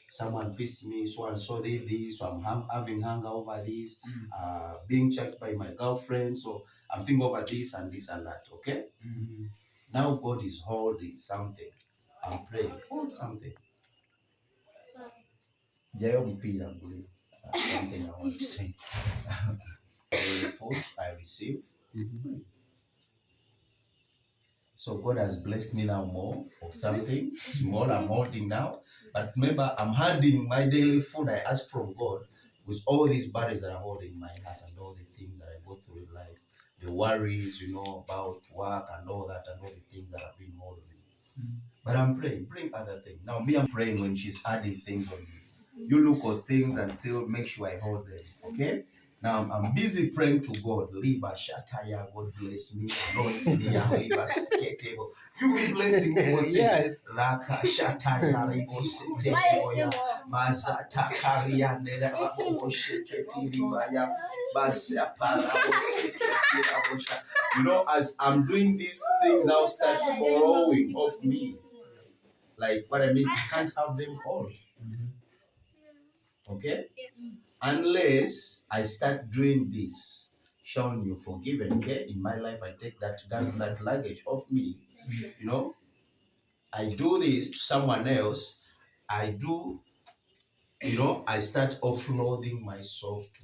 someone pissed me, so and so did this, so I'm having hunger over this, being checked by my girlfriend, so I'm thinking over this and this and that, okay? Now God is holding something. I'm praying, hold something. Something I want to say. The food I receive. So God has blessed me now more of something small I'm holding now. But remember, I'm handing my daily food I ask from God with all these burdens that I hold in my heart and all the things that I go through in life, the worries, about work and all that and all the things that have been holding me. But I'm praying, other things. Now me, I'm praying when she's adding things on me. You look at things until make sure I hold them, okay? Now I'm busy praying to God. Liba Shataya, God bless me. Lord, Liba Seketebo. You be blessing me with Yes. Laka Shataya, Libo Setebo, Mazata Karia, Neda Abo Sheketi Ribaya, Basa Parabo Seketi Rabosha. As I'm doing these things now, start following of me. Like what I mean, I can't have them all. Okay? Unless I start doing this, Sean, you're forgiven, okay? In my life, I take that luggage off me. I do this to someone else. I do, I start offloading myself to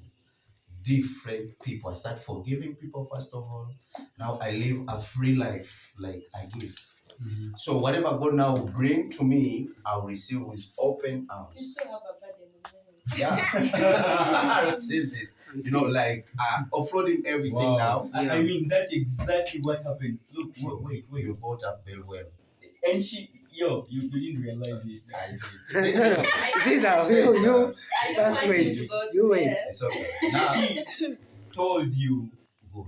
different people. I start forgiving people, first of all. Now I live a free life, like I give. So whatever God now will bring to me, I'll receive with open arms. You still have a burden on Yeah. I would say this. Offloading everything now. Yeah. I mean, that's exactly what happened. Look, wait. You brought up very well. And you didn't realize it. I did. These are you. That's wait. You wait. It's okay. Now, She told you. good.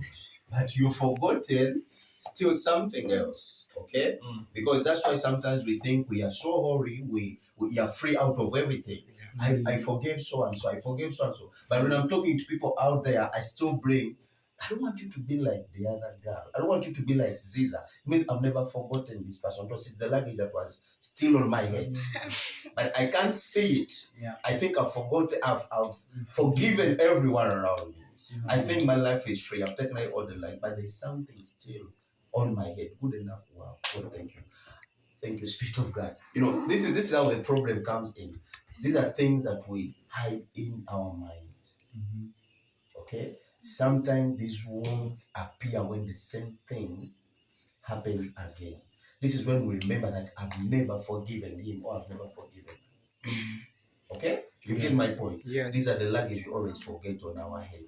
But you've forgotten still something else. Okay? Because that's why sometimes we think we are so hurry, we are free out of everything. I forgave so and so, I forgave so and so. But when I'm talking to people out there, I still bring, I don't want you to be like the other girl. I don't want you to be like Ziza. It means I've never forgotten this person. Because it's the luggage that was still on my head. But I can't see it. Yeah. I think I've forgiven everyone around me. I think my life is free. I've taken away all the life, but there's something still on my head. Good enough. Wow. God, thank you. Thank you, Spirit of God. This is how the problem comes in. These are things that we hide in our mind. Okay? Sometimes these wounds appear when the same thing happens again. This is when we remember that I've never forgiven him or I've never forgiven him. Okay? You get my point? Yeah. These are the luggage we always forget on our head.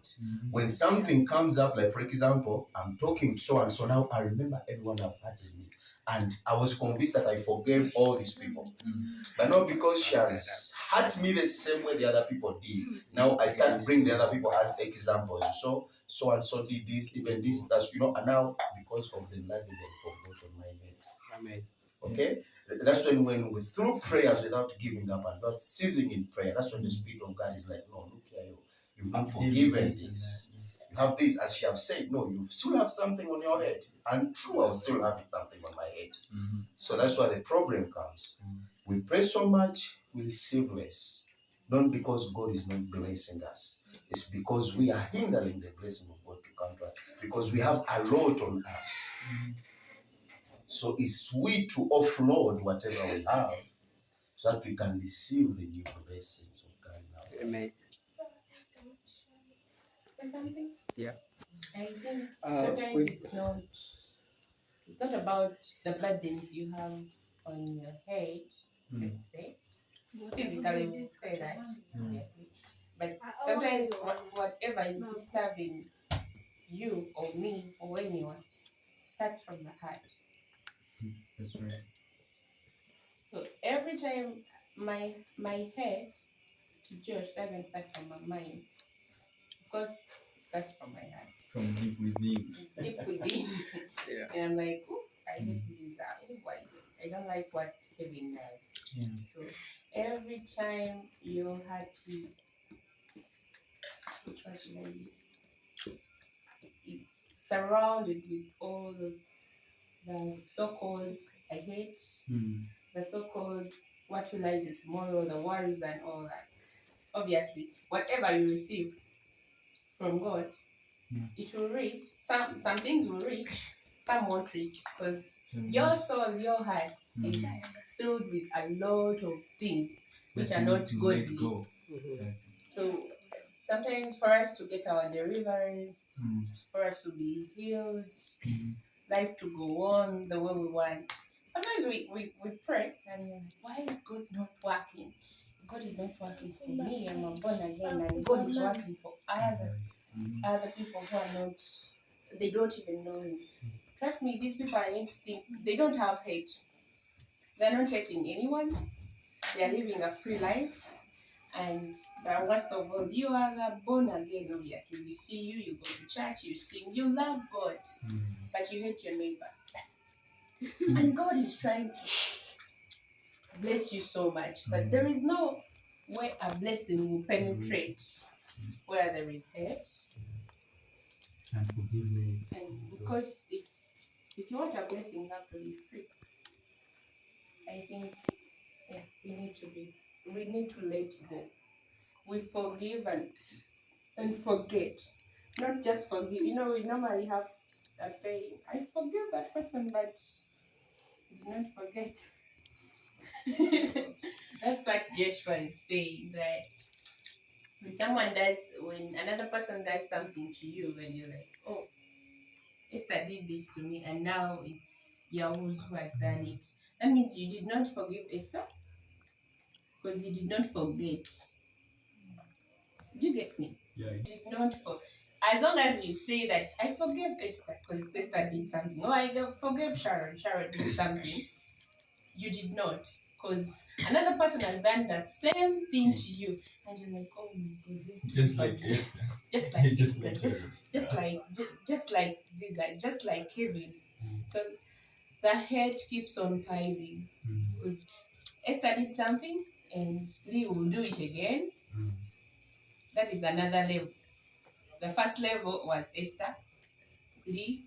When something comes up, like for example, I'm talking to so and so now, I remember everyone have hurted me. And I was convinced that I forgave all these people. But not because she has hurt me the same way the other people did. Now I start bringing the other people as examples. So and so did this, even this, that's, and now because of the luggage I forgot on my head. Amen. Okay? That's when we through prayers without giving up and without ceasing in prayer, that's when the Spirit of God is like, no, look here, you've not forgiven this. You have this, as she have said, no, you still have something on your head. And true, I'll still have something on my head. So that's why the problem comes. We pray so much, we receive less. Not because God is not blessing us. It's because we are hindering the blessing of God to come to us. Because we have a lot on us. So it's we to offload whatever we have so that we can receive the new blessings of God now. Amen. Say something? Yeah. I think sometimes it's not about the burdens you have on your head, let's say. Physically, we say that, obviously. But sometimes whatever is disturbing you or me or anyone starts from the heart. That's right. So every time my head to Josh doesn't start from my mind, because that's from my heart. From deep within. Deep within. Yeah. And I'm like, oh, I hate Ziza. Oh, I don't like what Kevin does. Yeah. So every time your heart is, which one should I use? It's surrounded with all the so-called I hate, the so-called what will I do tomorrow, the worries and all that. Obviously, whatever you receive from God, it will reach. Some things will reach, some won't reach, because your soul, your heart is filled with a lot of things which are not godly. So sometimes for us to get our deliverance, for us to be healed, life to go on the way we want. Sometimes we pray and we're like, why is God not working? God is not working for me. I'm a born again, and God is working for other people who are not. They don't even know Him. Trust me, these people are empty. They don't have hate. They're not hating anyone. They are living a free life. And the worst of all, you are the born again. Obviously, we see you. You go to church. You sing. You love God, but you hate your neighbor. And God is trying to bless you so much, but there is no way a blessing will penetrate where there is hate And forgiveness. and because if you want a blessing, you have to be free. I think we need to let go. We forgive and forget, not just forgive. We normally have a saying, I forgive that person, but do not forget. That's what Joshua is saying, that when another person does something to you and you're like, oh, Esther did this to me and now it's Yahoo who has done it. That means you did not forgive Esther because you did not forget. Did you get me? Yeah. You did not forget. As long as you say that, I forgive Esther because Esther did something. Oh, I forgive Sharon. Sharon did something. You did not, because another person has done the same thing to you, and you're like, oh my God, this Just like Esther. just like Just Esther, like just like Ziza, just like Kevin. So the hate keeps on piling, because Esther did something, and Lee will do it again. That is another level. The first level was Esther, Lee,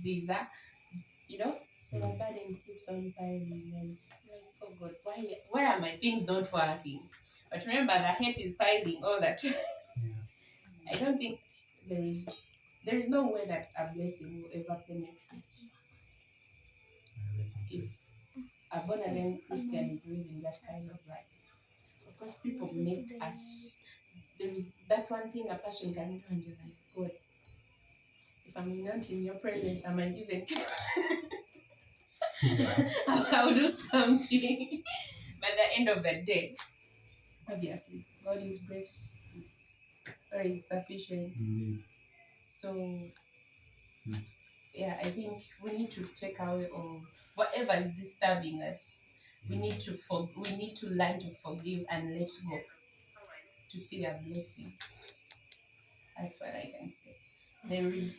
Ziza. So the burden keeps on piling, and like, oh God, why are my things not working? But remember, the hate is piling all that. I don't think there is no way that a blessing will ever penetrate if a born again Christian is living that kind of life. Of course, people make us. There is that one thing a person can do, and you're like, God, if I'm not in your presence, I might even I'll do something. By the end of the day, obviously, God's grace is very sufficient. So, I think we need to take away all whatever is disturbing us. We need to learn to forgive and let go to see a blessing. That's what I can say. There is